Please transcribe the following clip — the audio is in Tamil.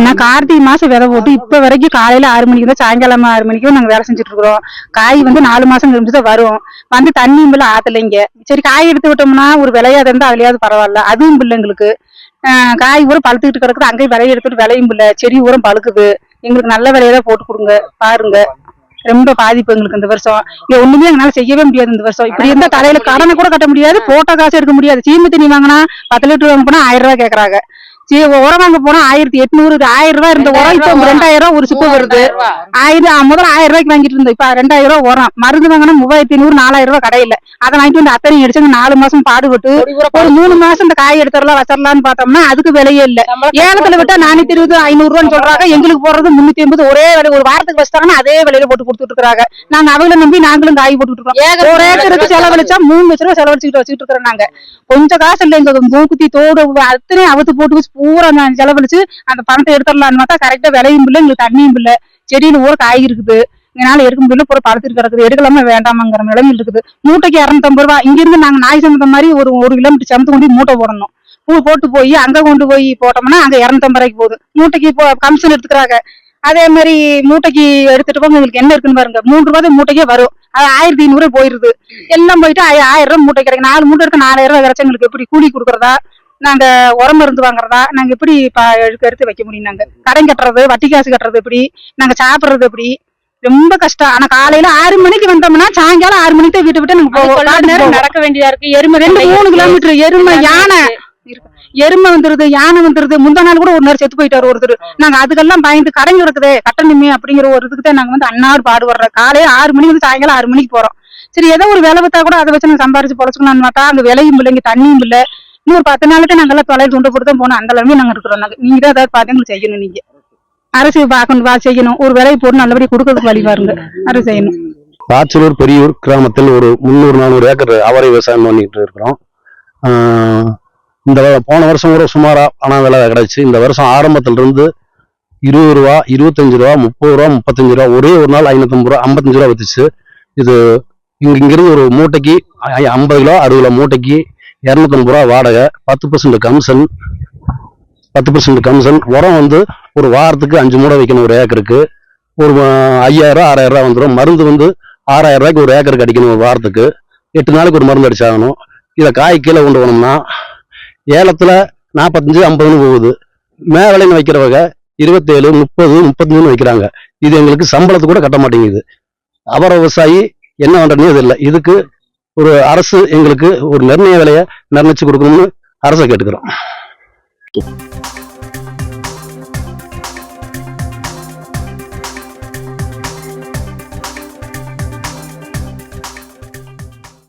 நான் கார்த்திகை மாசம் விதை போட்டு இப்ப வரைக்கும் காலையில 6 மணிக்கு தான் சாயங்காலம் 6 மணிக்கும் நாங்க வேலை செஞ்சுட்டு இருக்கிறோம். காய் வந்து 4 மாசம் கழிச்சுதான் வரும். வந்து தண்ணியும் பிள்ளை ஆத்தலைங்க. சரி காய் எடுத்து விட்டோம்னா ஒரு விளையாத இருந்தா அதுலயாவது பரவாயில்ல, அதுவும் பிள்ளை எங்களுக்கு. காய் ஊரம் பழுத்துக்கிட்டு கிடக்குது, அங்கேயும் விளைய எடுத்துட்டு விளையும் பிள்ளை, செடி ஊரம் பழுக்குது. எங்களுக்கு நல்ல விலையதான் போட்டு கொடுங்க பாருங்க. ரொம்ப பாதிப்பு எங்களுக்கு இந்த வருஷம். ஒண்ணுமே எங்களால செய்யவே முடியாது இந்த வருஷம். இப்படி இருந்தா தலையில கடனை கூட கட்ட முடியாது, போட்ட காசு எடுக்க முடியாது. சீமை தண்ணி வாங்கினா 10 லிட்டர் வாங்க போனா 1000 ரூபாய் கேக்குறாங்க. உரம் வாங்க போனா 1800 1000 ரூபாய் இருந்த உரம் இப்ப 2000 ரூபாய் ஒரு சிப்பு வருது. முதல்ல 1000 ரூபாய்க்கு வாங்கிட்டு இருந்தோம், இப்ப 2000 ரூபாய் உரம். மருந்து வாங்கினா 3500 4000 ரூபாய் கடையில. அதை வாங்கிட்டு வந்து அத்தனை அடிச்சாங்க. 4 மாசம் பாடுபட்டு ஒரு 3 மாசம் இந்த காய் எடுத்துடலாம் வச்சிடலாம்னு பார்த்தோம்னா அதுக்கு விலையே இல்ல. ஏலத்துல விட்டா 420 500 ரூபான்னு சொல்றாங்க. எங்களுக்கு போடுறது 380. ஒரே விலை. ஒரு வாரத்துக்கு வச்சிட்டாங்கன்னா அதே விலையில போட்டு கொடுத்துட்டு இருக்காங்க. நாங்க அவங்கள நம்பி நாங்களும் காய் போட்டுட்டு இருக்கோம். ஒரு ஏக்கருக்கு செலவழிச்சா 3 லட்சம் ரூபாய் செலவழிச்சுட்டு இருக்கிறோம். நாங்க கொஞ்சம் காசு இல்லை, எங்க மூக்குத்தி தோடு அத்தனை அவுத்து போட்டு பூரா செலவழிச்சு அந்த பணத்தை எடுத்துடலான்னு பார்த்தா கரெக்டா விலையும் இல்லை, எங்களுக்கு தண்ணியும் இல்லை. செடியில ஊற காய் இருக்குது, எங்களால எடுக்க முடியல. பூரா பழுத்துட்டு கிடக்குது, எடுக்கலாமா வேண்டாமாங்கிற நிலைமையில் இருக்குது. மூட்டைக்கு 250 ரூபாய். இங்க இருந்து நாங்க நாய் சமந்த மாதிரி ஒரு கிலோமீட்டர் சமத்து கொண்டு மூட்டை போடணும். பூ போட்டு போய் அங்க கொண்டு போய் போட்டோம்னா அங்க 250 ரூபாய்க்கு போகுது. மூட்டைக்கு கமிஷன் எடுத்துக்கிறாங்க. அதே மாதிரி மூட்டைக்கு எடுத்துட்டு போங்க, உங்களுக்கு என்ன இருக்குன்னு பாருங்க. 3 ரூபாய் மூட்டைக்கே வரும், அது 1500 போயிருது. எல்லாம் போயிட்டு 1000 ரூபாய் மூட்டை கிடைக்கும். 4 மூட்டை எடுக்க 4000 ரூபாய் கிடைச்சா எங்களுக்கு எப்படி கூலி கொடுக்குறதா, நாங்க உரம் மருந்து வாங்குறதா, நாங்க எப்படி எடுத்து வைக்க முடியும்? நாங்க கடன் கட்டுறது, வட்டி காசு கட்டுறது எப்படி, நாங்க சாப்பிடுறது எப்படி? ரொம்ப கஷ்டம். ஆனா காலையில 6 மணிக்கு வந்தோம்னா சாயங்காலம் 6 மணிக்கு வீட்டு விட்டு நாங்க போவோம். நடக்க வேண்டியதா இருக்கு. எருமை 2-3 கிலோமீட்டர். எருமை எருமை வந்துருது, யானை வந்துருது. முந்தா நாள் கூட ஒரு நேரம் செத்து போயிட்டாரு ஒருத்தர். நாங்க அதுக்கெல்லாம் பயந்து கடன் கிடக்குதே கட்டணுமே அப்படிங்கிற ஒரு இதுக்கு தான் நாங்க வந்து அன்னாடு பாடுபடுறோம். காலையில 6 மணிக்கு வந்து சாயங்காலம் 6 மணிக்கு போறோம். சரி ஏதோ ஒரு வேலை பார்த்தா கூட அதை வச்சு நாங்க சம்பாரிச்சு பொழைச்சுக்கணும்னு பார்த்தா அங்க விலையும் இல்லை, இங்க தண்ணியும் இல்லை. இன்னும் ஒரு 10 நாளைக்கு நாங்க எல்லாம் தொலைவில் துண்டு போட்டு தான் போனோம். அந்த அளவுக்கு நாங்க இருக்கிறோம். நாங்க நீங்க தான் ஏதாவது பார்த்து எங்களுக்கு செய்யணும். நீங்க அரசு பார்க்கணும், செய்யணும். ஒரு விலையை போட்டு நல்லபடியாக கொடுக்கறதுக்கு வழி பாருங்க. அரசு செய்யணும். பாச்சலூர் பெரியூர் கிராமத்தில் ஒரு 300-400 ஏக்கர் அவரை விவசாயம் பண்ணிட்டு இருக்கிறோம். இந்த போன வருஷம் கூட சுமாரா பணம் விலை கிடைச்சு. இந்த வருஷம் ஆரம்பத்துல இருந்து 20 ரூபா 25 ரூபா 30 ரூபா 35 ரூபா ஒரே ஒரு நாள் 550 ரூபா 55 ரூபா வித்துச்சு. இது இங்கிருந்து ஒரு மூட்டைக்கு 50 கிலோ 60 கிலோ மூட்டைக்கு 250 ரூபா வாடகை, 10% கமிஷன். 10% கமிஷன். உரம் வந்து ஒரு வாரத்துக்கு 5 மூடை வைக்கணும். ஒரு ஏக்கருக்கு ஒரு 5000 ரூபா 6000 ரூபா வந்துடும். மருந்து வந்து 6000 ரூபாய்க்கு ஒரு ஏக்கருக்கு அடிக்கணும். ஒரு வாரத்துக்கு 8 நாளுக்கு ஒரு மருந்து அடிச்சாகணும். இதை காய் கீழே கொண்டு போனோம்னா ஏலத்துல 45-50 போகுது. மேவலைன்னு வைக்கிறவங்க 27 30 33 வைக்கிறாங்க. இது எங்களுக்கு சம்பளத்துக்கு கூட கட்ட மாட்டேங்குது. அவர விவசாயி என்ன பண்றதுன்னு இது இல்லை. இதுக்கு ஒரு அரசு எங்களுக்கு ஒரு நிர்ணய விலையை நிர்ணயிச்சு கொடுக்கணும்னு அரசை கேட்டுக்கிறோம்.